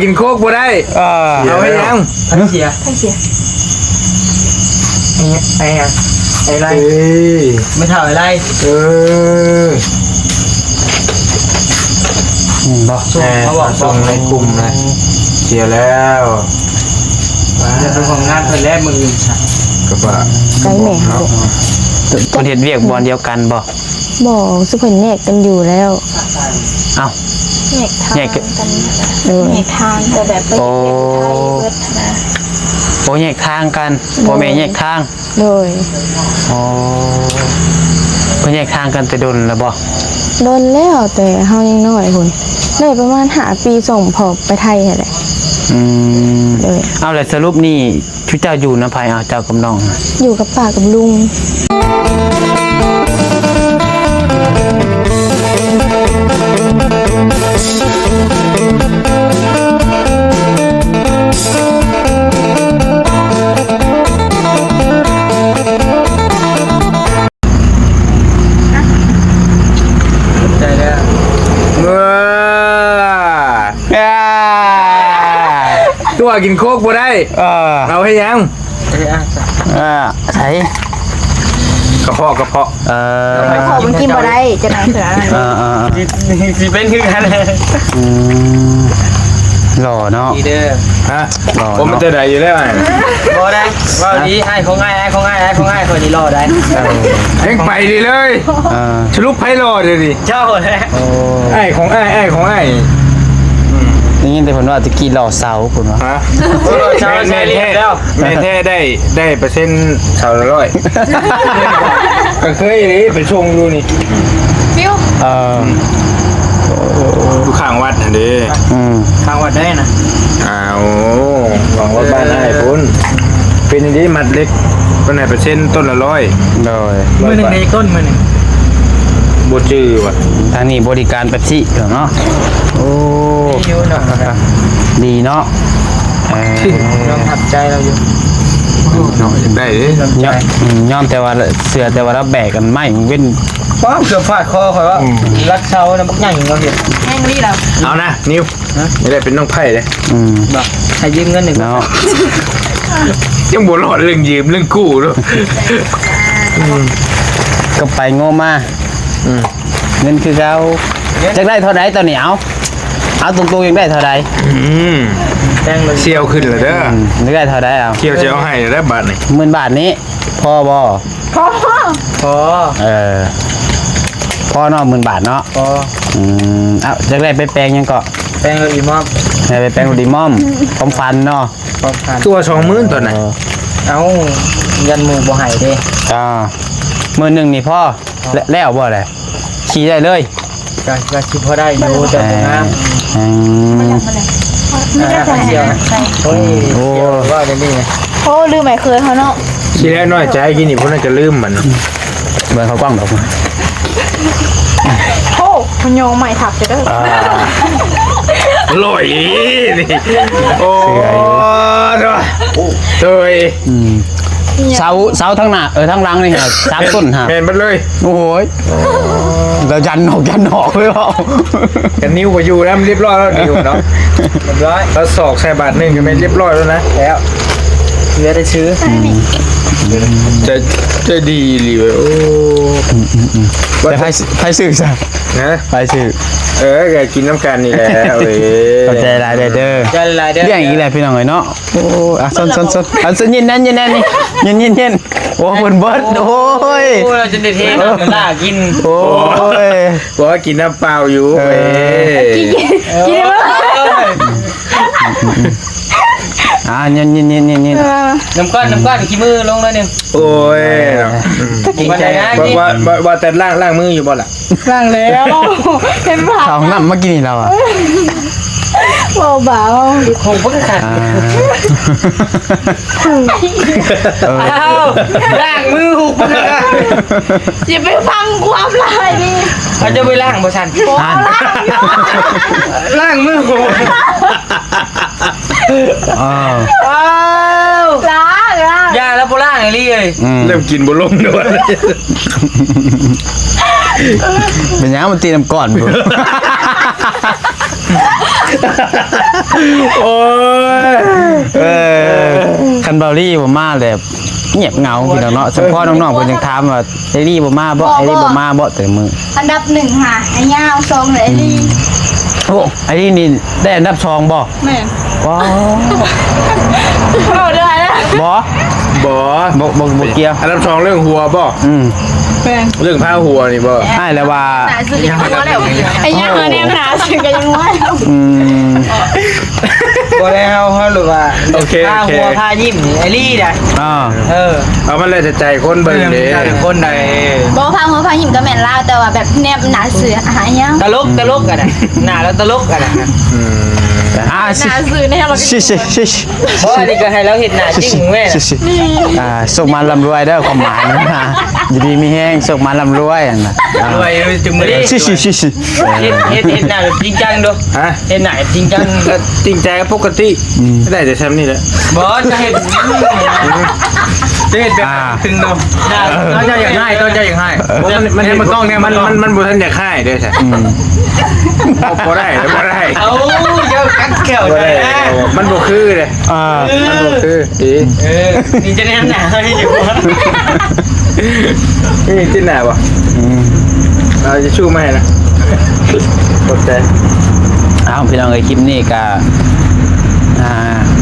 กินโคกบ่ได้เอาให้ยังเสียไอ้ยังไอ้ไรไม่เท่าอะไรบอกเขาบอกส่งในกลุ่มเลยเสียแล้วจะเป็นของงานเพิ่นแล้วมืออื่นค่ะก็ว่าไกลแม่ค่ะคนเห็นเวียกบอลเดียวกันบ่สุเพิ่นแยกกันอยู่แล้วเอ้าแยกกันแยกทางแต่แบบไปแยกทางกันพ่อแม่แยกทางโดยเพิ่นแยกทางกันแต่โดนแล้วบ่โดนแล้วแต่เฮายังน้อยพุ่นได้ประมาณ5 ปีส่งพอไปไทยแหละเอาแล้วสรุปนี่ชุเจ้าอยู่นำไผเอาเจ้ากับน้องอยู่กับป้ากับลุงตัวกินโคกบ่ได้เอาให้ยังใช่กระเพาะมันกินบ่ได้จะไหนเสือสิเป็นคือกันหล่อเนาะดีเด้อฮะผมมันจะได้อยู่แล้วไงบ่ได้ว่าดีให้เขาง่ายคนนี้รอได้เอ็งไปดีเลยสรุปไพ่รอเดี๋ยวดิเจ้าแหละไอ้ของไอ้นี่ยินแต่ผมว่าตะกี้หล่อเสาคุณวะเสาใช่แล้วแม่แท้ได้เปอร์เซ็นต์เสา100ก็เคยเลยไปชงดูนี่ฟิวดูข้างวัดน่ะดิข้างวัดได้นะหวังว่าบ้านไอ้พุ่นเป็นอย่างนี้มัดเล็กต้นไหนเปอร์เซ็นต์ต้นละ100เลยมือหนึ่งในต้นมือหนึ่งโบจื้อว่ะทางนี้บริการเป๊ปซี่เนาะโอ้ดีเนาะลองทับใจเราอยู่เนาะได้เลยย่อมแต่ว่าเสือแต่ว่าเราแบกกันไม่เว้นป้อมเกือบฟาดคอคอยว่ารักเช้านะบักย่างอย่างเราเห็นแห้งนี่แล้วเอานะนิวไม่ได้เป็นน้องไผ่เลยบอกให้ยืมเงิน1เนาะยังบ่รอดเรื่องยืมเรื่องกู้ด้วยก็ไปโง่มาเงินคือเราจะได้เท่าไหร่ตอนนี้เอาตรงๆยังได้เท่าไหร่แจ้งเลยเชี่ยวขึ้นเลยเด้อได้เท่าไหร่เอาเชี่ยวเชี่ยวให้ได้บาทนี่10,000 บาทนี้พอบ่พอพอเนาะ10,000 บาทเนาะเอาจะได้ไปแปลงยังก็แปลงเลยอีมอมไปแปลงดีมอมพร้อมฟันเนาะตัว20,000ตัวไหนเอายันหมูบ่หายดิ10,000นี่พ่อแล้วบ่อะไรขี่ได้เลยก็คิดพอได้อยู่แต่น้ำไม่ได้เสียวโอ้ว่าจะนี่ไงลืมไหมเคยเขาเนาะขี่ได้น้อยใจกินนี่พวกนั้นจะลืมมันเบิ่งเขากว้างดอกมามันโยงใหม่ถักจะได้ลอยนี่โอ้เตยเสาทั้งหน้าทั้งหลังนี่ฮะ3 ต้นฮะเห็นมันเลยโอ้ยเรายันหอกเลยเปล่ากันนิ้วก็อยู่แล้วเรียบร้อยแล้วนิ้วเนาะเรียบร้อยแล้วศอกใส่บาทนึงก็ไม่เรียบร้อยแล้วนะแล้วเหลือได้ซื้อจะดีเลยโอ้แต่ไพ่ซื้อซะนะไพ่ซื้อแกกินน้ำกันนี่แหละเข้าใจหลายเด้อเรื่องอีกแหละพี่น้องเอ้ยเนาะโอ้ส้นเย็นนี่เย็นโอ้เพิ่นเบิดโอ้ยเราจะได้เทน้ำล่ากินโอ้ยบอกว่ากินน้ำเปล่าอยู่กินเย็นน้ำก้อนขี้มือลงแล้วนึงโอ้ยว่าแต่ล่างมืออยู่บ่ล่ะล้างแล้วเห็นป่ะเขาน้ำเมื่อกี้นี่เราเบาคงเพิ่งขาดล้างมือหุบอย่าไปฟังความลายนี่เขาจะไปล้างบ่ชันล้างมือหุบล้างยาแล้วโบราณไอ้ลี่เลยเริ่มกินบุลงด้วยเป็นยังมันตีน้ำก่อนบุ โอ้ย คันเบาลี่บ่มาเลยเงียบเหงาพี่น้องเนาะเฉพาะน้องๆเพิ่นยังถามว่าไอ้ลี่บ่มาบ่ไอ้ลี่บ่มาบ่แต่มือ อันดับ1ค่ะไอ้ยาวทรงเลยไอ้ลี่ โอ้ไอ้ลี่นี่ได้อันดับ2บ่ แม่ ว้าว เอาได้แล้ว บ่ บ่ บ่เกี่ยว อันดับ2เรื่องหัวบ่ แม่ เรื่องผ้าหัวนี่บ่ ให้แล้วว่า หนาสุดยังว่าแล้วไอ้ยาวเนี่ยหนาสุดก็ยังว่าแล้ว บ่แล้วเฮาหรือว่า โอเค ผ้า โอเค หัวผ้ายิ้มนี่ไอ้ลี่น่ะ อ่า เอามันเลยแต่ใจคนเบิ่งเด้ คนใด บอกพังว่าพังหิมก็แม่นลาวแต่ว่าแบบแนบหนาเสือหายาว ตลกกันน่ะหน้าแล้วตลกกันน่ะ อ่า หนาเสือเนี่ยเรา ชิ เพราะอันนี้ก็ให้เราเห็นหน้าจริงแม่ สุขมันร่ำรวยเด้อความหมายนะอยู่ดีมีแห้งสุขมันร่ำรวยอ่ะนะ รวยจึงมื้อนี้ ชิ เฮ็ดหน้าแบบจริงจังดู ฮะ เฮ็ดหน้าจริงจัง ก็จริงใจก็ปกติได้แต่แซมนี่แหละ บ่จะเฮ็ดแบบถึงดูหน้าเราจะอย่างง่ายต้องจะอย่างง่าย มันเห็นมันกล้องเนี่ยมันบ่ทันอยากให้เด้อใช่บ่ได้บ่ได้ เอาเดี๋ยวกัดแขว บ่ ใจ ได้ นะ มันบ่คือเด้ มันบ่คืออี นี่จะแน่หนาให้อยู่ นี่ที่ไหนบ่เอาจะชูมาให้นะกดใจ อ้าวพี่น้องเอ้ยคลิปนี้ก็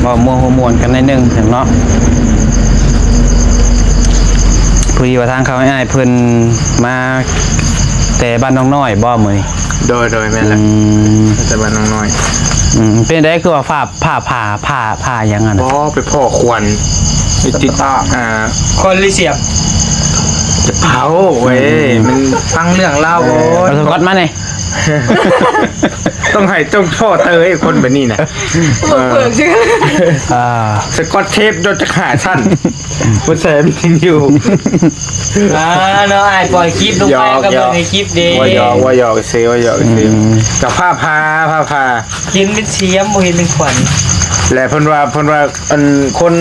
บ่มัวหัวมวนกันในอยหนึงถึงเนาะพอดีว่าทางเขาให้อ้ายเพิ่นมาแต่บ้านน้องน้อยบ่มื้อนี้ โดยแม่นละแต่บ้านน้องน้อย เป็นได้คือว่าผ่าอย่างนั้น บ่ไปพ่อควรติดคนลิเสียบ จะเผาเว้ยมัน ฟังเรื่องเล่าโอ้ เอาสกอตมาหน่อย ต้องให้ต้องพ่อเตยคนแบบนี้นะสกอตเทปโดนจะขาสั้นมันแสบจริงอยู่ เนาะไอ้ปล่อยคลิปลงไปก็เป็นในคลิปดี ว่าหยอกเซว่าหยอกเซกับผ้าพา เห็นเป็นเสียมบ่เห็นเป็นขวัญ และเพิ่นว่าอันคน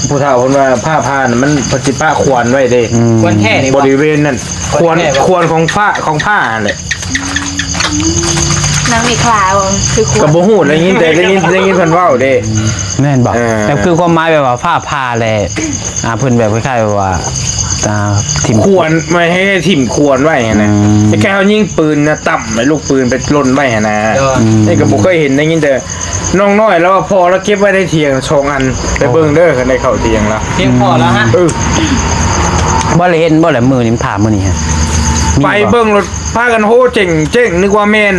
ผู้เฒ่าเพิ่นว่าผ้าพาน่ะมันปฏิปะควรไว้เด้ ควรแท้นี่ บริเวณนั้นควรของผ้าแหละ นางมีคลาวคือคว กั ร บบ่ฮู้ได้ยินแต่ได้ยินเพิ่นเว้าเด้ แม่นบอกแต่คือความหมายแบบว่าผ่าแหละเพิ่นแบบคล้ายๆว่าทิม ควรไม่ให้ถิ่มควรไว้หั่นนะแต่แค่เฮายิงปืนนะต่ำให้ลูกปืนไปหล่นไว้หั่นนะนี่ก็บ่เคยเห็นได้ยินแต่น้องน้อยแล้วว่าพอแล้วเก็บไว้ในเถียง2อันไปเบิ่งเด้อคันได้เข้าเถียงแล้ว เพียงพอแล้วฮะ บ่เลยเห็นบ่เลยมือนี่มันผ่ามือนี่ฮะ ไปเบิ่งรถพากันโหเจ๋งนึกว่าแม่น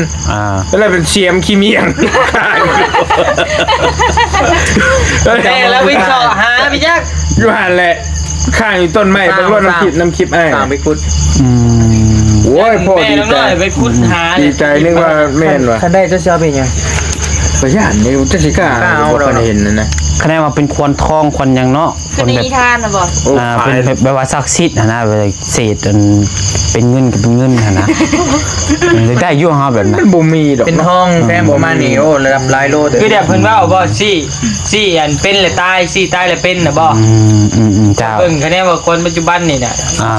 แล้วเป็นเสียมขี้เมียง แต่แล้ววิ่งเสาะหาพี่จัก อยู่หั่นแหละข้างอยู่ต้นไม้เบิ่งว่าน้ำคลิปไอ้ ตามไปคุด โอ้ยพ่อ แม่ ดี น้อง ใจ น้อยไปคุดหา ดีใจนึกว่าแม่นว่ะ คันได้จะเสียเป็นยัง บ่ย่านนี่จักสิกล้าบ่เคยเห็นนะ คะแนนว่าเป็นควรทองควรยังเนาะ คือในนิทานนะบอก โอ้ เป็นแบบว่าศักดิ์สิทธิ์นะแบบเศษจนเป็นเงินกับเป็นเงินนะได้ยุ่งฮะแบบนั้น มันบ่มีดอก เป็นห้องแต้มประมาณนี้โอ้ระดับหลายโลคือเดี๋ยวเพิ่นว่าบ่ซี่อันเป็นเลยตายซี่ตายเลยเป็นน่ะบ่ เจ้า เบิ่งคะแนนว่าคนปัจจุบันนี่น่ะ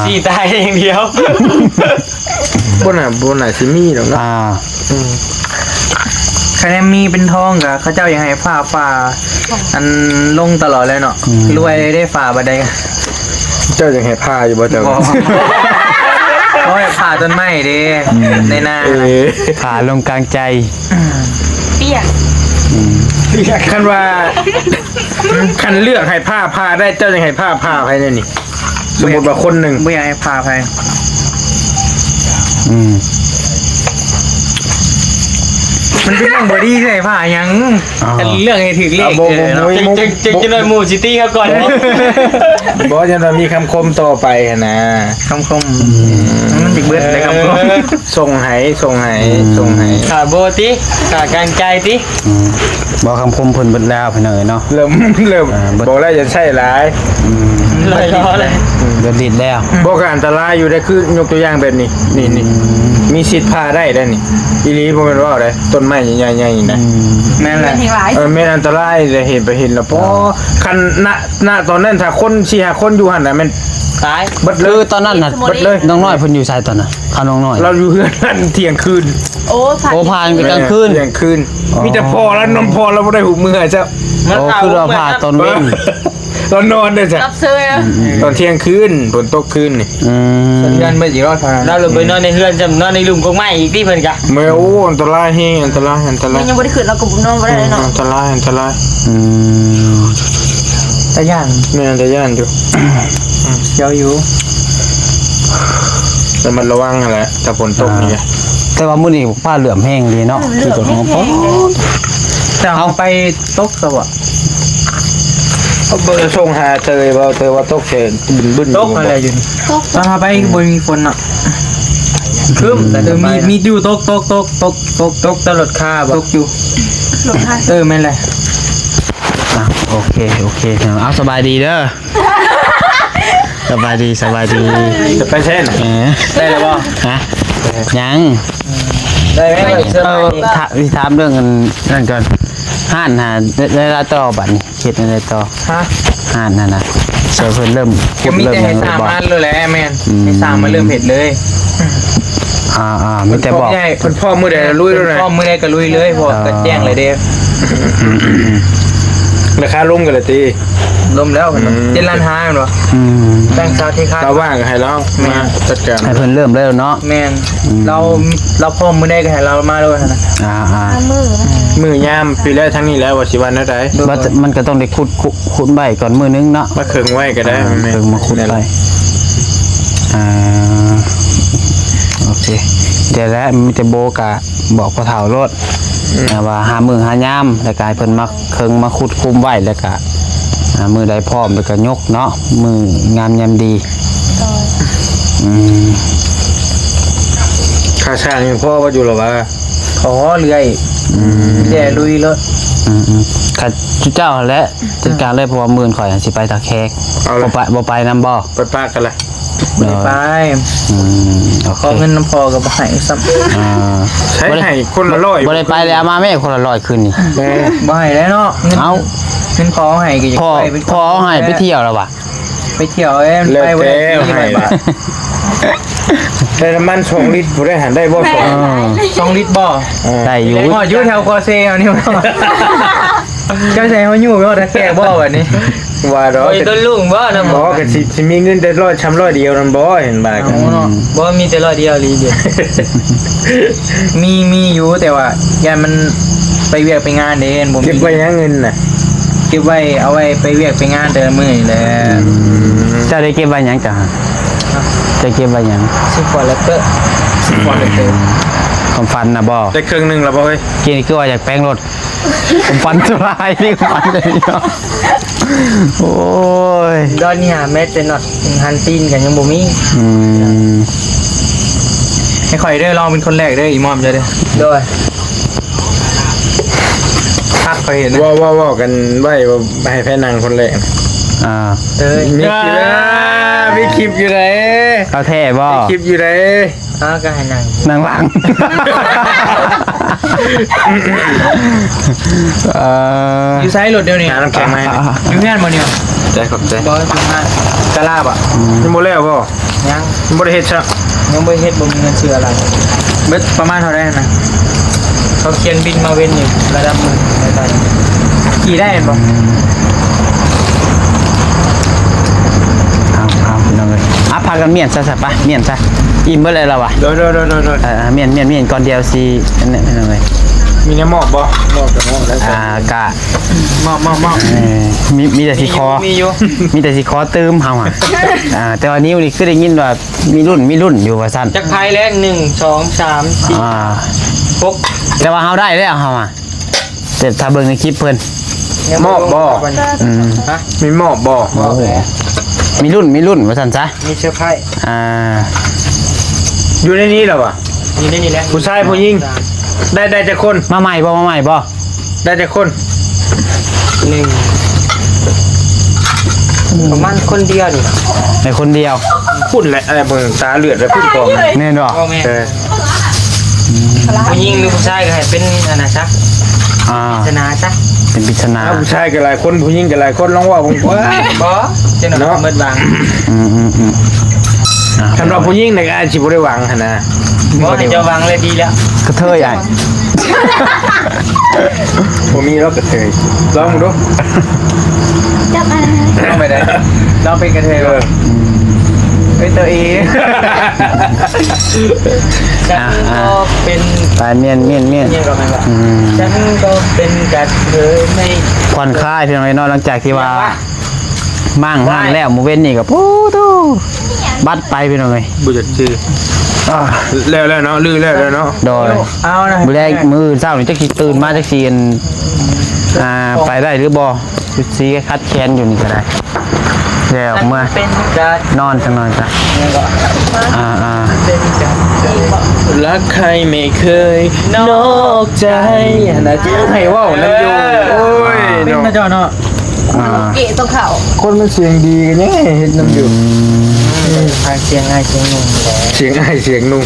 ซี่ตายอย่างเดียว บ่น่าสิมีดอกเนาะ คะแนนมีเป็นทองกับเขาเจ้ายังให้ฝ่าอันลงตลอดเลยเนาะรวยได้ฝ่าบัดใด เจ้ายังให้ผ้าอยู่บ่เจ้า โอ้ยผ่าต้นไม้เด้ในนา ผ่าลงกลางใจ เปียก คันว่าคันเลือกให้ผ้าได้เจ้ายังให้ผ้าภายในนี่สมมุติว่าคนหนึง บ่อยากให้ผ่าไปมันเป็นเรื่องบอดี้ใช่ผ่ายังเรื่องให้ถึงเลขจะเลยมูซิตี้ครับก่อน บอกจะต้องมีคำคมต่อไปนะ คำคมมันจิกเบิดเลยคำคม ส่งให้ ขาโบติขาการใจติ บอกคำคมเพิ่นเบิดแล้วพี่น้อยเนาะ เริ่มบอกแล้วจะใช่หลาย ลอยล้อเลย เดือดดิดแล้ว บอกก็อันตรายอยู่ได้คือยกตัวอย่างแบบนี้นี่มีสิทธิ์พาได้ได้นี่อีนี้บ่แม่นว่าได้ต้นไม้ใหญ่ๆนะ แม่นแหละ เป็นทิ้งหลาย แม่นอันตรายจะเห็นแล้วพอคันณตอนนั้นถ้าคน4-5คนอยู่หั่นน่ะมัน ตาย เบิดเล คื ย อตอนนั้นน่ะ เบิดเลย น้องน้อยเพิ่นอยู่ไสตอนน่ะข้าน้องน้อย เราอยู่เฮือนนั่นเที่ยงคืน โอ้ผ่าน โอ้พานไปกลางคืน เที่ยงคืนมีแต่พอแล้วนอนพอแล้วบ่ได้หูมือเจ้า โอ้คือเราพาตอนเว้น เรานอนเด้อจ้ะ รับเซยอะ ตอนเที่ยงคืนฝนตกคืนนี่ อืม เงินไม่กี่รอดเราลงไปนอนในเฮือนจำนอนในหลุมกงไม้อีกที่เพิ่นกะ แม่โอ้อันตรายแฮงอันตรายอันตราย ยังบ่ได้ขึ้นเราก็บ่นอนบ่ได้เลยเนาะ อันตรายอันตราย อืม ตะย่าน แม่นแต่ย่านอยู่ เจ้าอยู่ แต่มันระวังนั่นแหละแต่ฝนตกนี่ไง แต่ว่ามื้อนี้ผ้าเหลื่อมแห้งดีเนาะคือตัวของพ่อ จะเอาไปตกสวะ เอาเบอร์ส่งหาเตยว่าเตยว่าตกเชนบึ้น ตกอะไรอยู่นี่ตอนไปบนมีฝนอ่ะคืมแต่มีอยู่ตกตลอดค่าบ่ตกอยู่แม่นเลย อ่ะโอเคเอาสบายดีเด้อสบายดี จะไปเช่น เออ ได้แล้วบ่ ฮะยัง ได้ไหมเสื้อ เอ ผ้า อถามเรื่องนั่นก่อนห้านหาได้ละต่อบัดนี้เฮ็ดได้ต่อ ฮะ ห้านนั่นน่ะเสือเพิ่นเริ่ม ก็มี เริ่ แต่ให้ ยัง สาม บ่ อันเลยแหละแม่นให้สามมาเริ่มเผ็ดเลย มีแต่บอก ใหญ่ คนพ่อมือใดลุยแล้วนะ พ่อมือใดก็ลุยเลยพอก็แจ้งเลยเด้ ราคาลุ่มกันเลยตี ล้มแล้ว7.5ล้านแม่นบ่ อืม แบ่งชาวที่ค้า เราว่างให้เรามาจัดการ ให้เพิ่นเริ่มแล้วเนาะ แม่นเราพ่อมือใดก็ให้เรามาเลยนะ มือ มือยามปีแรกทั้งนี้แล้วว่าสิวันนั้นได้ ว่าจะมันก็ต้องได้ขุดใบก่อนมื้อนึงเนาะ มาเคิงไว้ก็ได้ เพิ่งมาขุดใบโอเคเดี๋ยวแล้วมีแต่โบกะบอกพ่อเฒ่ารถว่าหามื้อหายามแล้วก็ให้เพิ่นมาเคิงมาขุดคุมไว้แล้วก็มือใดพร้อมแล้วก็ยกเนาะมืองามยามดีอืม ค่าช่างยังพ่อว่าอยู่หรอวะ ขอเรื่อยแย่ลุยเลย ข้าเจ้าและจัดการเลยเพราะว่ามื้อข่อยสิไปตะแคกบ่ไปนำบ่ ไปป้ากันเลย ไป โอเค ขอเงินน้ำพอกับให้ซ้ำ ใช้ให้คนละร้อย บ่ได้ไปเลยเอามาแม่คนละ100คืนนี่ บ่ให้แล้วเนาะเงิน เอา เงินพอให้ก็จะ พอ ไปเป็น พอเอาให้ไปเที่ยวแล้วว่ะ ไปเที่ยวเอ้ย เลิก ไปวัน แล้ว ที่ ให้ บาท แต่น้ำมัน2 ลิตรผู้ได้หันได้บ่2 2 ลิตรบ่ ได้อยู่ อ๋ออยู่แถวคอเซเอานี่บ่เจ้าใส่เฮาอยู่บ่ตะแกบ่บัดนี้ ว่าดอก โอ้ยต้นลุงบ่นะ บ่ก็สิมีเงินแต่ร้อยช้ำร้อยเดียวนั่นบ่เห็นบ่กัน บ่มีแต่ร้อยเดียวลีเดียวมีอยู่แต่ว่าย่านมันไปเวียกไปงานเด้บ่มี เก็บไว้ยังเงินน่ะ เก็บไว้เอาไว้ไปเวียกไปงานแต่ละมื้อนี่แหละ เจ้าได้เก็บไว้หยังจ้ะจะเก็บไว้หยัง สิฟอร์แล้วเตอร์สิฟอร์แล้วเตอร์ ความฝันน่ะบ่ ได้ครึ่งหนึงแล้วบ่เฮ้ย กินคือว่าอยากแปลงรถความฝันสลายนี่ความฝันเลยเนาะโอ้ย ดอนนี่หาแม้แต่น็อตฮันตีนกันยังบ่มี อืม ให้ข่อยเด้อลองเป็นคนแรกเด้ออีมอมจะเด้อโดยทักไปเห็น ว่ากันไว้ว่าให้แพ้นางคนแรก เอ้ย มีคลิปอยู่ไหน เอาแท้บ่ คลิปอยู่ไหน ก็ให้นั่ง นางหลังอยู่ไซส์รถเดียวนี่ หาน้ำแข็งมาให้ อยู่งานบ่เนี่ย ใจขอบใจ บ่อยู่งานกะลาบอ่ะ ยังบ่แล้วบ่ ยัง ยังบ่ได้เฮ็ดซะ ยังบ่เฮ็ดบ่มีเงินซื้ออะไรเบิดประมาณเท่าไหร่นะเขาเขียนบินมาเว้นอยู่ระดับมือได้ขี่ได้บ่ เอาน้องเลยพากันเมียนซะไปเมียนซะอิ่มเบิดเลยแล้ววะ โดย เมียนก่อนเดียวสิอันนี้น้องเลย มีน้ำหมอกบ่หมอกกับหมอกแล้ว กะ มอบ มีแต่สิคอ มีอยู่ มีแต่สิคอเติมเฮาแต่วันนี้นี่คือได้ยินว่ามีรุ่นอยู่ว่าซั่น จักไพ่แรก1 2 3 4 6 แต่ว่าเฮาได้แล้วเฮาแต่ถ้าเบิ่งในคลิปเพิ่น หมอกบ่ ฮะ มีหมอกบ่ มีรุ่นว่าซั่นซะ มีเสื้อผ้า อยู่ในนี้แล้ววะ นี่ได้นี่แหละ ผู้ชายผู้หญิงได้แต่คน มาใหม่บ่ ได้แต่คน 1ประมาณคนเดียวนี่ ในคนเดียว พุ่นแหละอะไรเบิ่งตาเลือดแล้วพุ่นกอง แน่นบ่ พ่อแม่ผู้หญิงหรือผู้ชายก็ให้เป็นอันน่ะซะศาสนาซะ เป็นปริศนา ผู้ชายก็หลายคนผู้หญิงก็หลายคนลองว่าผมว่า บ่เจ้าหน้าเมิดบาง อืมอ่ะ สำหรับผู้หญิงในการอาชีพบ่ได้หวังหั่นนะ บ่ให้เจ้าวางเลยดีแล้ว กระเทยใหญ่ ผมมีแล้วก็เคยลองดู จับอะไร ลองไปได้ลองเป็นกระเทยบ่เฮ้ยตัวเองฉันก็เป็น ตายเมียน ยังก็ไม่ว่าฉันก็เป็นกระเทยไม่ ผ่อนคลายพี่น้องไอ้น้อยหลังจากที่ว่ามั่งห้างแล้วหมู่เว้นนี่ก็ปูตู้บัดไปพี่น้องเอ้ย บ่จักชื่อแล้วเนาะลือแล้วเนาะ โดย เอานะ มื้อแรกมื้อเช้านี่จักสิตื่นมาจักสิไปได้หรือบ่จุดสีคัดแขนอยู่นี่ก็ได้แล้วเมื่อ เป็นกระ นอนจังหน่อยจ้ะ ยังก็ เป็นกระเทย รักใครไม่เคยนอกใจนะจะให้เว้านั่นอยู่โอ้ย เป็น เนาะ มาเจ้าเนาะ เกะตัวเขา คนมันเสียงดีกันยังไงเฮ็ดน้ำอยู่ ทางเชียงง่ายเชียงนุ่มแหละ เสียงอ้ายเสียงนุ่ม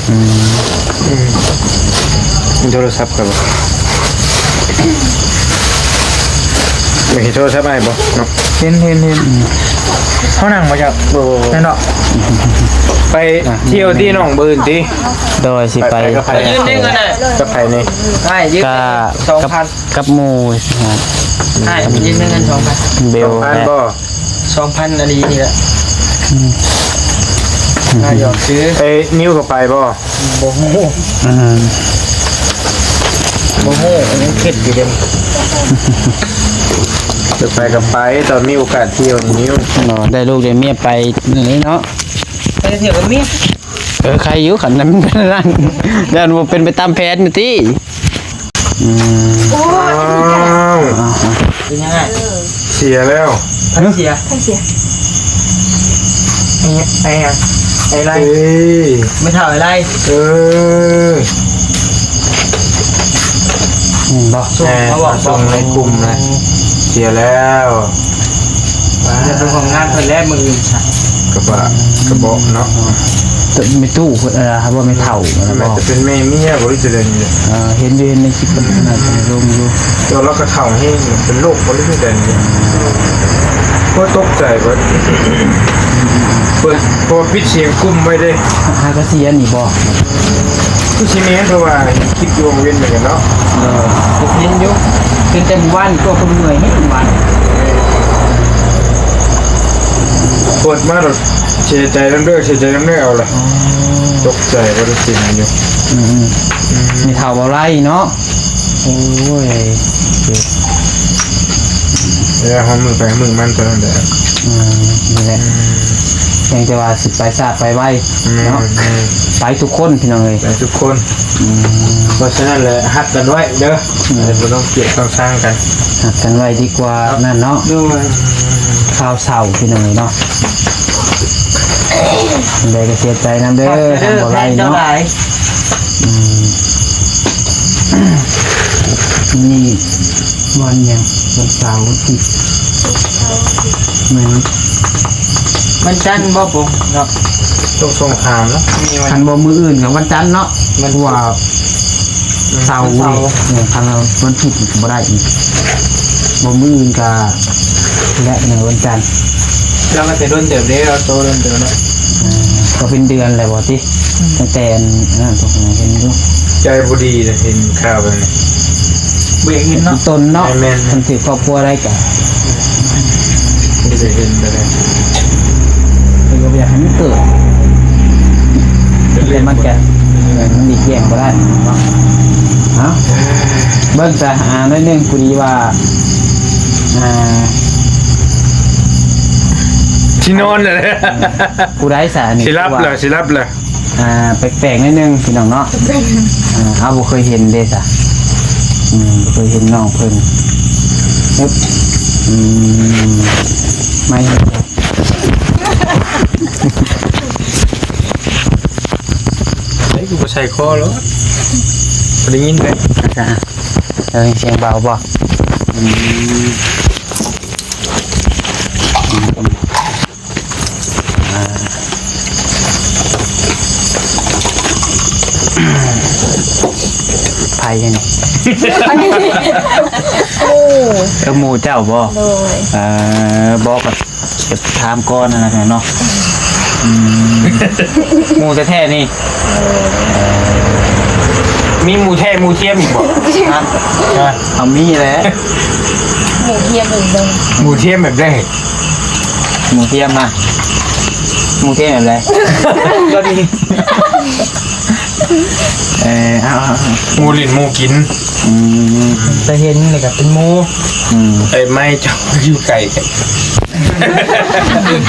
โทรศัพท์ครับไม่เห็นโทรศัพท์อ้ายบ่เนาะ เห็นเขานั่งมาจากนั่นเนาะ ไปเที่ยวที่หนองบืนติ โดยสิไป กับไผ ยืนนิ่งกันเลย กับไผนี่ ใช่ยืน ก็ 2,000 กับหมู่ ใช่ยืนนิ่งกัน2,000 เบล 2,000 และ บ่ 2,000นาทีนี่แหละน่าหยอกซื้อ ไปนิ้วกับไปบ่ บ่ฮู้ อืม บ่ฮู้อันนี้คิดอยู่เด้ จะไปกับไปตอนมีโอกาสเที่ยวนี่นิ้ว เนาะได้ลูกได้เมียไปนี่เนาะ ไปเที่ยวกับเมีย ใครอยู่ขันนั้นมันเป็นนั่นยันบ่เป็นไปตามแผนนี่ติอ้าว เป็นยังไง เสียแล้ว พันเสียไอ้ไร เอ้ย ไม่เท่าไร เออ บ่ ส่งมาบอก ส่งในกลุ่มนะเสียแล้ว จะเป็นของงานเพิ่นแรกมืออื่นใช่ กระบอกเนาะ ไม่ตู้ครับว่าไม่เท่านะ มั บ่ นจะเป็นแม่เมียบริสุทธิ์เนี่ย เห็นอยู่ในคลิปมันน่าจะลงอยู่ ตัวเราก็เท่าให้เป็นโรคบริสุทธิ์เนี่ยก็ตกใจว่าเปิดพอปิดเสียงกุ้มไว้ได้ หาก็เสียนี่บ่ ผู้ชิเมนเพราะว่าคลิปดวงเวียนเหมือนกันเนาะ เห็นอยู่เป็นแต่หมู่บ้านก็คนเหนื่อยให้หมู่บ้าน เปิดมาเราเสียใจน้ำเด้อเสียใจน้ำเด้อเอาละตกใจบริสุทธิ์อยู่ ไม่เท่าบ่ไรเนาะโอ้ย แล้วเขามือไปมือมันตอนนั้นแหละ นี่แหละยังจะว่าสิไปซาไปไว้เนาะไปทุกคนพี่น้องเอ้ย ไปทุกคนเพราะฉะนั้นเลยหัดกันไว้เด้อเราต้องเกลียดต้องสร้างกัน หักกันไว้ดีกว่านั่นเนาะ ด้วย ข้าวเสาพี่น้องเอ้ยเนาะเลยก็เสียใจนำเด้อทำบ่ไรเนาะนี่วันยังวันเสาร์ที่มัน มันจันทร์บ่ผมเนาะ ต้องส่งถามเนาะ มีวัน คันบ่มืออื่นกับวันจันทร์เนาะมันว่าเสาร์นี่เนี่ยคันเราวันผิดบ่ได้อีกบ่มืออื่นกับและในวันจันทร์ เราก็จะโดนเติบเด้เราโตโดนเติบเนาะ ก็เป็นเดือนเลยบ่ติตั้งแต่นั่นตรงไหนเห็นอยู่ ใจบุดีเลยเห็นข่าวแบบนี้ เบื่อเห็นเนาะ ต้นเนาะ แม่น มันสิครอบครัวอะไรกัน ไม่ได้เห็นอะไร คือก็อยากให้มันเกิด เป็น เรี เล่ ย น น มั มัน น แก แก่มันดีแย่งบ่ได้เนาะเอ้าเบิ่งซะหน่อยหนึงกูดีว่าอ่า ที่นอนเลย กูได้สานี่ สิรับเลยสิรับเลย แปลกๆนิดนึงพี่น้องเนาะเอาบ่เคยเห็นเด้จ้ะบ่เคยเห็นน้องเพิ่นปึ๊บไม่เห็นจ้ะ ไอ้กูใส่คอแล้วได้ยินไหม จ้ะเสียงเบาบ่ไผยังไง หมู่เจ้าบ่ โดย บอกกับจะถามก่อนนะเนาะหมู่แท้ๆนี่ มีหมูแท้หมูเทียมอีกบ่ เอามีแหละ หมูเทียมหนึ่งเดิม หมูเทียมแบบได้ หมู่เทียมมาหมู่เทียมแบบไรก็ดีเอา หมูลิ้นหมูกิน จะเห็นเลยกับเป็นหมู ไอ้ไม่เจ้าอยู่ไกลกัน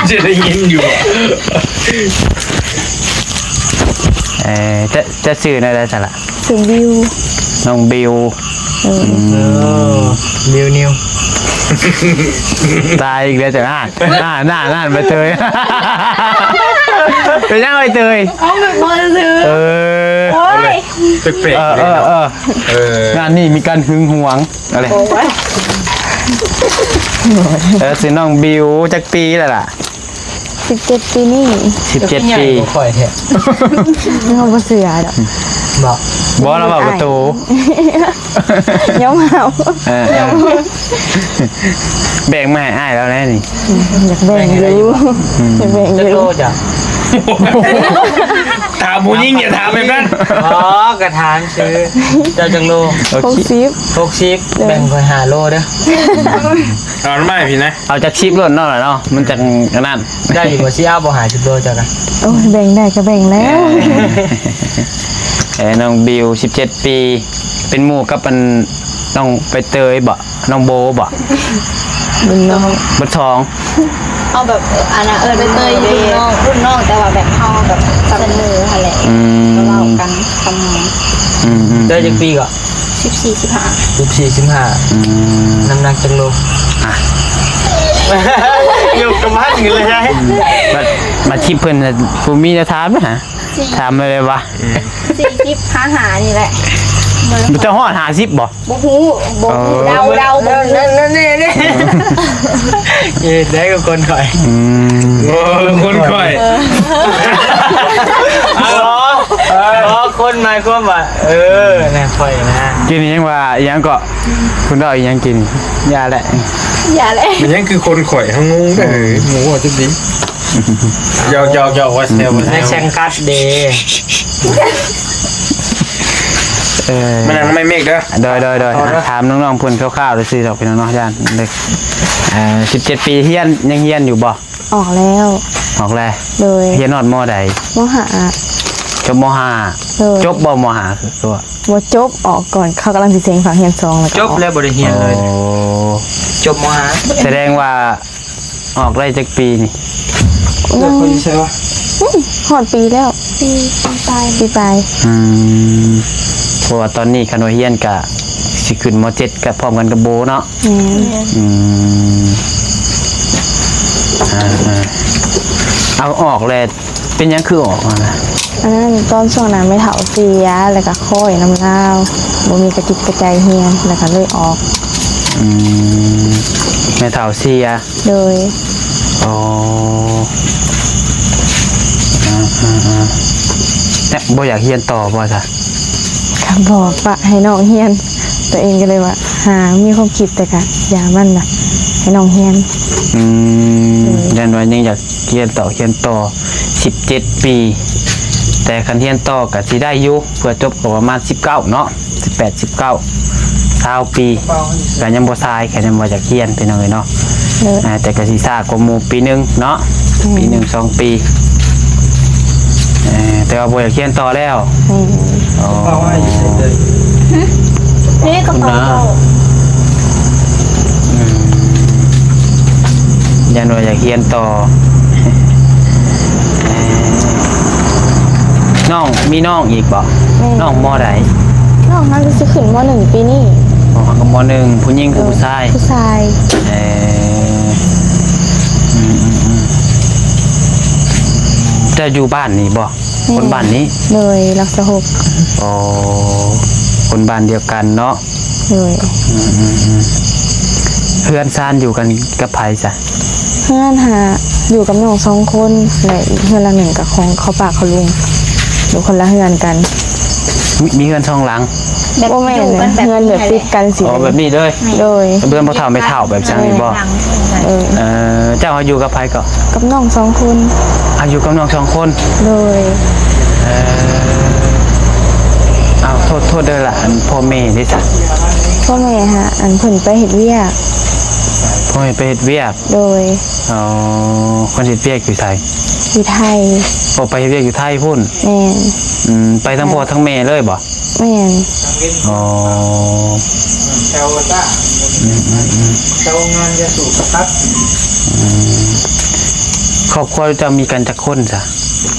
จะได้ยินอยู่ จะสื่อในอะไรสักละ ถึงวิว น้องบิว นิว ตายอีกแล้วจ้ะหน้าไปเตยไปนั่งไปเตย อ๋อแบบมอซื้อ โอ้ย เปรกๆเลยเนาะงานนี้มีการหึงหวงอะไรสิน้องบิวจักปีแล้วล่ะ 17 ปีนี่ 17 ปี ข่อยแท้ เขาบ่เสือดอก บอก บอสเราบอกประตู ย้อมเฮา แบ่งมาให้อ้ายแล้วแน่นี่ อยากแบ่งอยู่อยากแบ่งอ จะโล ยู่ จ้ะ ถามผู้ยิ่งอย่าถามแบบนั้น อ๋อกระถางซื้อเจ้าจังโล 60 60แบ่งไป5โลเด้อ เอาไม่พี่นะ เอาจากชิปรถนอกเนาะมันจากนั่น ได้อยู่บ่สิเอาบ่50โลจ้ะกัน โอ้ยแบ่งได้ก็แบ่งแล้ว น้องบิว17 ปี เป็นหมู่กับเป็นน้องไปเตยบ่น้องโบบ่ บุญน้อง บัดทอง เอาแบบอันน่ะไปเตยรุ่นน้องแต่ว่าแบบเฮาแบบเสนอหั่นแหละ ก็เล่ากันทำไง ได้จักปีก็ 14 15 14 15น้ำหนักจังโลอยู่กับมันอยู่เลยใช่ มาชิปเพิ่นน่ะผู้มีจะถามนะฮะถามเลยวะ 40 5นี่แหละ มันจะฮอด50บ่ บ่ฮู้บ่ฮู้เดาบ่ฮู้ นั่นนี่ได้กับคนข่อย โอ้คนค่อย อ๋อคนหมายความว่าน่ะข่อยนะ กินอีหยังว่าอีหยังก็คุณเอาอีหยังกินยาแหละ อย่าเลย มันยังคือคนข่อยทั้งงงเด้อหมูอ่ะจุดนี้ยอกว่าเซล ในแซงกัดเดย์ มันยังไม่เมฆเด้อ โดยถามน้องๆเพิ่นคร่าวๆเลยสิดอกพี่น้องๆย่านเด็ก17 ปีเฮียนยังเฮียนอยู่บ่ ออกแล้ว ออกแล้ว โดย เฮียนฮอดมใด มหา จบม โดย .5 จบบ่ม .5 คือตัว บ่จบออกก่อนเขากำลังสิเซ็งฝั่งเฮียน2แล้วก็ จบแล้วบริเฮียนเลย โอ้ จบมหา แสดงว่าออกได้จักปีนี่ คนใช่ปะ ฮอดปีแล้ว ปีปลาย ปีปลาย เพราะว่าตอนนี้คันว่าเฮียนก็สิขึ้นม .7 กับพร้อมกันกับโบเนาะ แม่น เอาออกเลยเป็นหยังคือออกอะนะ อันนั้นตอนช่วงนั้นไม่เฒ่าเสียแล้วก็ค่อยน้ำลาวบ่มีกระจิตกระใจเฮียนแล้วก็เลยออก แม่เฒ่าเสีย โดย อ๋อเนี่ยบ่อยากเฮียนต่อบ่จ้ะ ก็บอกปะให้น้องเฮียน ตัวเองก็เลยว่าหามีความคิดแต่ก็อย่ามันน่ะให้น้องเฮียน ยันว่ายังอยากเฮียนต่อ17 ปี แต่คันเฮียนต่อก็สิได้อยู่เพื่อจบก็ประมาณ19เนาะ18 19 20ปีก็ยังบ่ทรายก็ยังบ่อยากเฮียนพี่น้องเอ้ยเนาะ เลย แต่ก็สิซ่ากว่าหมู่ปีหนึงเนาะปีหนึง2 ปีแต่ว่าบ่อยากเฮียนต่อแล้วอ๋อ เอาไว้ใส่เลย นี่กระเป๋าเรา ยันว่าอยากเฮียนต่อน้องมีน้องอีกบ่น้องมอใด น้องมันก็สิขึ้นม.1 ปีนี้ อ๋อก็ม.1ผู้หญิงกับผู้ชาย ผู้ชาย จะอยู่บ้านนี่บ่คนบ้านนี้ เลยรักษาหก อ๋อคนบ้านเดียวกันเนาะ เลย เพื่อนซ่านอยู่กันกับไผจ้ะ เพื่อนหาอยู่กับน้อง2 คนและอีกเพื่อนละหนึ่งกับของเขาปากเขาลุงอยู่คนละเฮือนกัน มีเพื่อนช่องหลัง โ แบบ บ่แม่ อน ยู่ เลย กันแบบ เงินแบบติดกันสิ อ๋อแบบนี้เลย โดย เพื่อนพ่อเฒ่าไม่เฒ่าแบบจังนี้บ่ เออ เจ้าอยู่กับไผก็ กับน้อง2คน อายุกับน้องสองคน โดย อ้าวโทษเด้อล่ะอันพ่อแม่ได้ซะ พ่อแม่ฮะอันเพิ่นไปเฮ็ดเวียก พ่อแม่ไปเฮ็ดเวียก โดย อ๋อคนเฮ็ดเวียกอยู่ไส อยู่ไทย พ่อไปเฮ็ดเวียกอยู่ไทยพุ่น แม่น ไปทั้งพ่อทั้งแม่เลยบ่ แม่น อ๋อ แถวต้าแถวงานยาสูบครับ ครอบครัวจะมีกันจักคนจ้ะ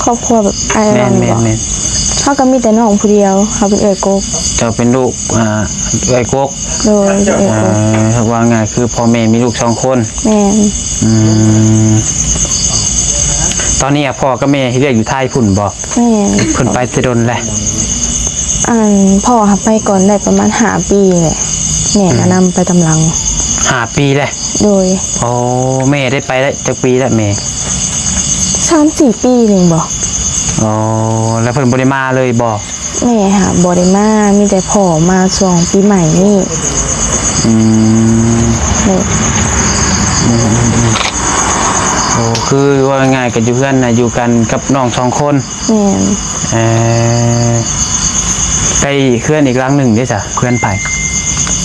ครอบครัวแบบอ้าย แม่ น้อนง แม่ บ่ แม่น เฮาก็มีแต่น้องผู้เดียวเขาเป็นเอ๋ยกก เจ้าเป็นลูกไอ้กก โดยเอ๋ยกก ว่าไงคือพ่อแม่มีลูกสองคน แม่น ตอนนี้พ่อกับแม่เฮ็ดเวียกอยู่ไทยพุ่นบ่ แม่น เพิ่นไปสิดนแหละ พ่อหับไปก่อนได้ประมาณ5ปีแหละแม่ก็นำไปตำลัง 5 ปีแล้ว โดย โอ้แม่ได้ไปได้จักปีแล้วแม่ 3-4 ปีนึงบ่ อ๋อแล้วเพิ่นบ่ได้มาเลยบ่ แม่หาบ่ได้มามีแต่พ่อมาช่วงปีใหม่นี่ อืม เลย โอ้คือว่าง่ายกับอยู่เพื่อนน่ะอยู่กันกับน้องสองคน แม่น เอ่อไปเพื่อนอีกหลังหนึ่งได้จ้ะเพื่อนไผ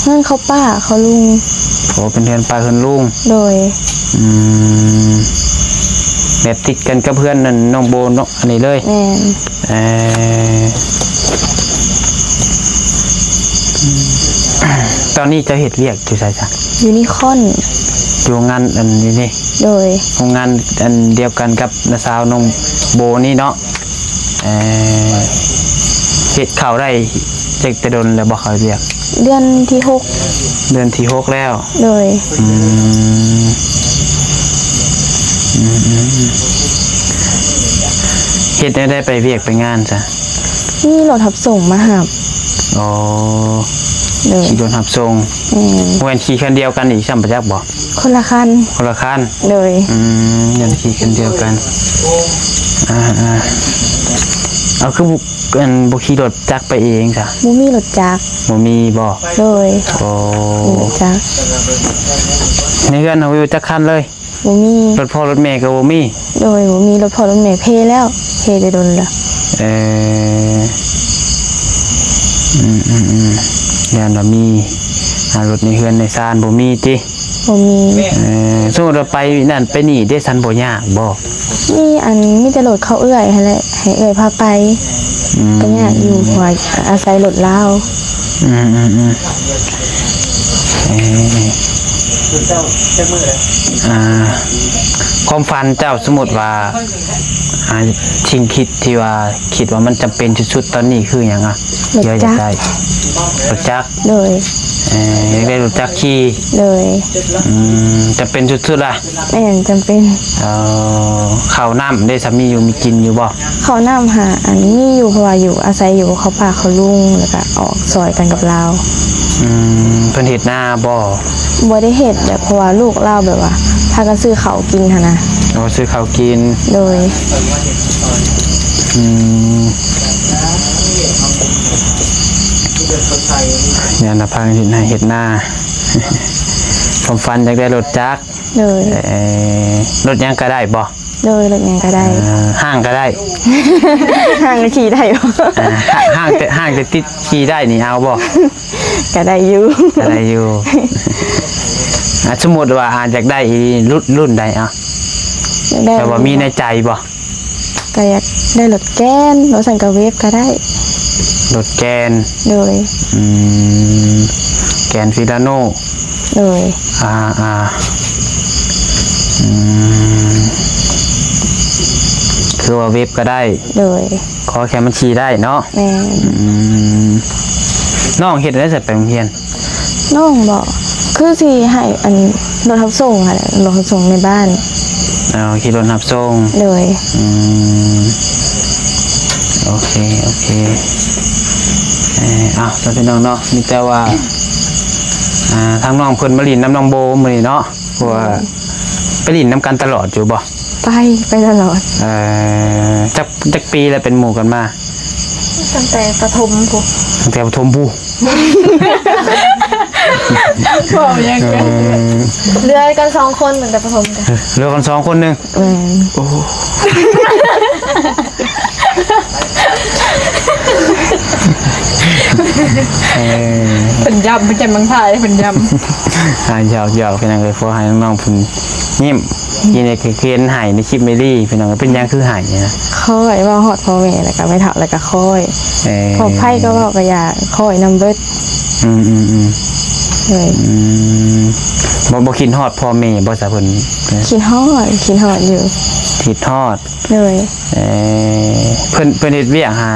เพื่อนเขาป้าเขาลุง โอ้เป็นเพื่อนป้าเพื่อนลุง โดย อืมแบบติดกันกับเพื่อนนั่นน้องโบเนาะอันนี้เลย แม่น เอ่อตอนนี้จะเฮ็ดเวียกอยู่ไสจ้ะ ยูนิคอร์น อยู่งานอันนี้นี่ โดย โรงงานอันเดียวกันกับน้าสาวน้องโบนี่เนาะเฮ็ดข้าวได้จักแต่ดนแล้วบ่เขาเรียก เดือนที่ เดือนที่6แล้ว 6 โดย เฮ็ดได้ไปเวียกไปงานจ้ะ มีรถทับส่งมาหับ อ๋อ โดย ขี่รถรับส่ง แม่น แม่นขี่คันเดียวกันอีกซ้ํประจักบ่ คนละคัน คนละคัน โดย ยันขี่คันเดียวกันเอาคือบ่ขี่รถจักรไปเองจ้ะ บ่มีรถจักร บ่มีบ่ โดย โอ้ มีรถจักร ในเฮือนเอาอยู่จักคันเลย บ่มี รถพ่อรถแม่ก็บ่มี โดยบ่มีรถพ่อรถแม่เพแล้วเพได้โดนละ เออยันว่ามีรถในเฮือนในซานบ่มีติ บ่มี สมมุติว่าไปนั่นไปนี่ได้สันบ่ยากบ่ มีแต่รถเขาเอื้อยหั่นแหละให้เอื้อยพาไปก็ยากอยู่เพราะว่าอาศัยรถลาว ความฝันเจ้าสมมุติว่าสิ่งคิดที่ว่าคิดว่ามันจำเป็นสุดๆตอนนี้คือหยังอ่ะเดี๋ยวจะได้รถจักร โดย อยากได้รถจักรขี่ โดย จะเป็นสุดๆล่ะ แม่นจำเป็น ข้าวน้ำได้สามีอยู่มีกินอยู่บ่ เขานำหาอันนี้อยู่เพราะว่าอยู่อาศัยอยู่เขาป้าเขาลุงแล้วก็ออกซอยกันกับเรา เพิ่นเฮ็ดนาบ่ บ่ได้เฮ็ดแบบเพราะว่าลูกเราแบบว่าพากันซื้อเขาวกินหั่นนะ เอาซื้อข้าวกิน โดย เนี่ยนะพังเฮ็ดนาผมฝันอยากได้รถจักร โดย รถยังก็ได้บ่ โดยรถยังก็ได้ ห้างก็ได้ ห่างก็ขี่ได้บ่ ห้างแต่ติดขี่ได้นี่เอาบ่ ก็ได้อยู่ ก็ได้อยู่ สมมุติว่าอยากได้รุ่นใดอ่ะ ได้ แต่ว่ามีในใจบ่ ก็อยากได้รถแก้นรถสังกะเวฟก็ได้ รถแกน โดย แกนฟิลาโน โดย คือว่าเว็บก็ได้ โดย ขอแค่มันขี่ได้เนาะ แม่ น้องเฮ็ดได้แต่ไปโรงเรียน น้องบอกคือสิให้อันรถทับส่งค่ะรถทับส่งในบ้าน ขี่รถรับส่ง โดย โอเคตอนพี่น้องเนาะมีแต่ว่าทางน้องเพิ่นมาลินน้ำน้องโบมื้อนี้เนาะเพราะว่าไปลินน้ำกันตลอดอยู่บ่ ไปตลอด จักปีแล้วเป็นหมู่กันมา ตั้งแต่ประถมผู้ ตั้งแต่ปฐมผู้ บอกยังไงเรือกัน2คนตั้งแต่ประถมกัน เหลือกัน2คนหนึง แม่น โอ้ เป็นยำเป็นจำบางถ่ายเป็นย ยาวๆพี่น้องเอ้ยขอให้น้องๆเพิ่นยิ้มกินในเคียนให้ในคลิปเมลี่พี่น้องเป็นหยังคือให้นะ ค่อยว่าฮอดพ่อแม่แล้วก็ไม่เฒ่าแล้วก็ค่อย พอไพ่ก็บอกก็อยากค่อยนำเบิด อืม เลย บ่คิดฮอดพ่อแม่บ่ซะเพิ่น คิดฮอดอยู่ คิดฮอด เลย เพิ่นเฮ็ดเวียกหา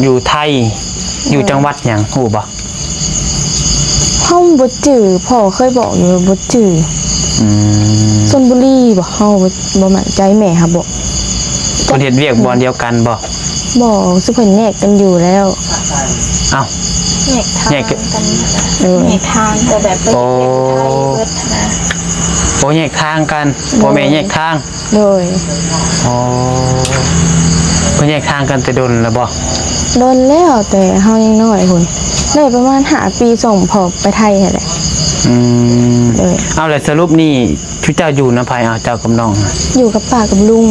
อยู่ไทยอยู่จังหวัดหยังฮู้บ่ ห้องบ่จื้อพ่อเคยบอกอยู่ว่าบ่จื้อ อืม ชลบุรีบ่เฮาบ่มั่นใจแม่ค่ะบ่ เพิ่นเฮ็ดเวียกบ่อนเดียวกันบ่ บ่สิเพิ่นแยกกันอยู่แล้ว เอ้า ำแยกทางกัน เออ แยกทางแต่แบบเป็น โอ้ เบิดนะ โอ้แยกทางกันพ่อแม่แยกทาง เลย อ๋อเพิ่นแยกทางกันแต่ดนแล้วบ่ โดนแล้วแต่เฮายังน้อยพุ่นได้ประมาณ5ปีส่งพ่อไปไทยนั่นแหละ อืม เลย เอาแล้วสรุปนี่ชุเจ้าอยู่นำไผเอาเจ้ากับน้องน่ะ อยู่กับป้ากับลุง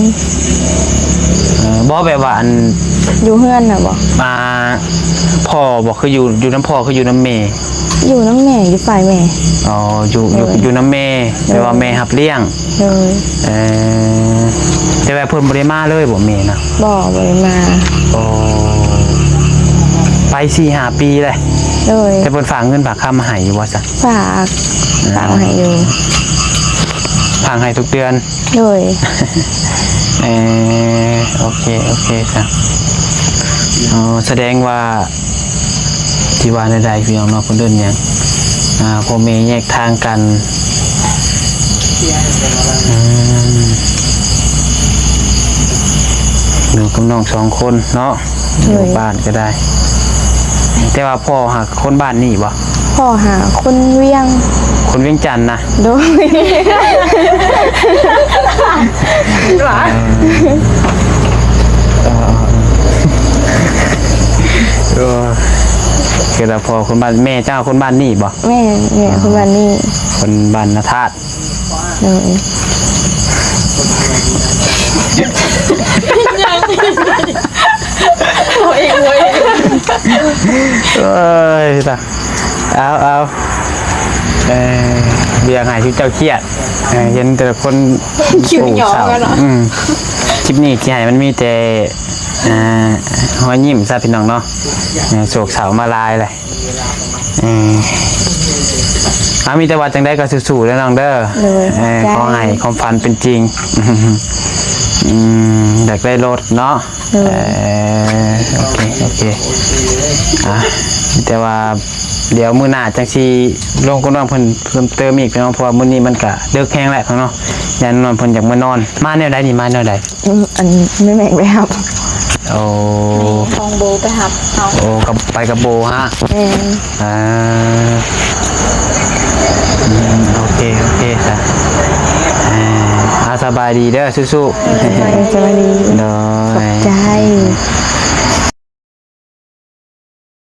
บ่แบบว่าอัน อยู่เฮือนน่ะบ่ พ่อบ่คืออยู่น้ำพ่อคืออยู่น้ำแม่ อยู่น้ำแม่อยู่ฝ่ายแม่ อ๋ออยู่น้ำแม่แปลว่าแม่รับเลี้ยง เลย แต่ว่าเพิ่นบ่ได้มาเลยบ่แม่นะ บ่ได้มา โอ้ไป 4-5 ปีเลย เลย แต่เพิ่นฝากเงินฝากคำมาให้อยู่ว่าซะ ฝากมาให้อยู่ ฝากให้ทุกเดือน เลย โอเคจ้ะอ๋อแสดงว่าที่ว่าใดๆพี่น้องเนาะเพิ่นเดินหยังพ่อแม่แยกทางกันอยู่กับน้อง2คนเนาะอยู่บ้านก็ได้ แต่ว่าพ่อหาคนบ้านนี่บ่ พ่อหาคนเวียง คนเวียงจันทน์นะ โดย คือเราพอคนบ้านแม่เจ้าคนบ้านนี่บ่ แม่คนบ้านนี้ คนบ้านนาธาตุ เลย เอ้ยตาเอาเบียร์หายชิเจ้าเครียดเห็นแต่คนคิวหยอกกันเนาะคลิปนี้ที่ให้มันมีแต่หัวยิ้มซะพี่น้องเนาะโศกเศร้ามาลายเลยมีแต่ว่าจังได้ก็สู้ๆแล้วน้องเด้อขอให้ความฝันเป็นจริงอยากได้รถเนาะโอเคแต่ว่าเดี๋ยวมื้อหน้าจังสิลงกับน้องเพิ่มเติมอีกพี่น้องเพราะว่ามื้อนี้มันก็เลิกแห้งแล้วเนาะยันนอนเพิ่นอยากมานอนมาแนวใดนี่มาแนวใด อันไม่แม่งไปครับ โอ้ ทองโบไปหับเอา โอ้กับไปกับโบฮะ แม่ โอเคจ้ะสบายดีเด้อสู้ๆ จะมาดี โด ขอบ ย ใจ